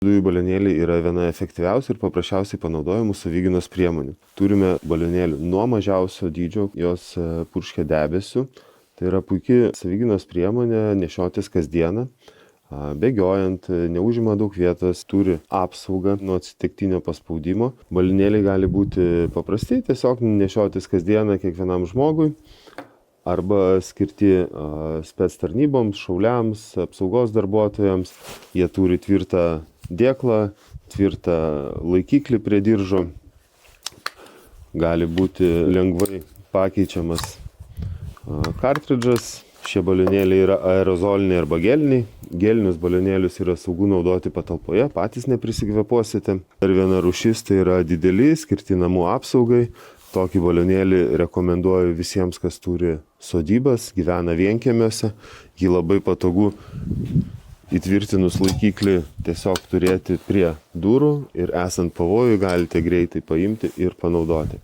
Dujų balionėliai yra viena efektyviausių ir paprasčiausiai panaudojamų savigynos priemonių. Turime balionėlių nuo mažiausio dydžio, jos purškia debesiu. Tai yra puikia savigynos priemonė nešiotis kasdieną. Bėgiojant, neužima daug vietos, turi apsaugą nuo atsitiktinio paspaudimo. Balionėliai gali būti paprasti, tiesiog nešiotis kasdieną kiekvienam žmogui arba skirti spec tarnyboms, šauliams, apsaugos darbuotojams. Jie turi tvirtą dėklą, tvirtą laikiklį prie diržo. Gali būti lengvai pakeičiamas kartridžas. Šie balionėliai yra aerozoliniai arba geliniai. Gelinius balionėlius yra saugu naudoti patalpoje, patys neprisikvėpuosite. Dar viena rūšis tai yra dideli, skirti namų apsaugai. Tokį balionėlį rekomenduoju visiems, kas turi sodybas, gyvena vienkiemiuose. Jį labai patogu įtvirtinus laikiklį tiesiog turėti prie durų ir esant pavojui galite greitai paimti ir panaudoti.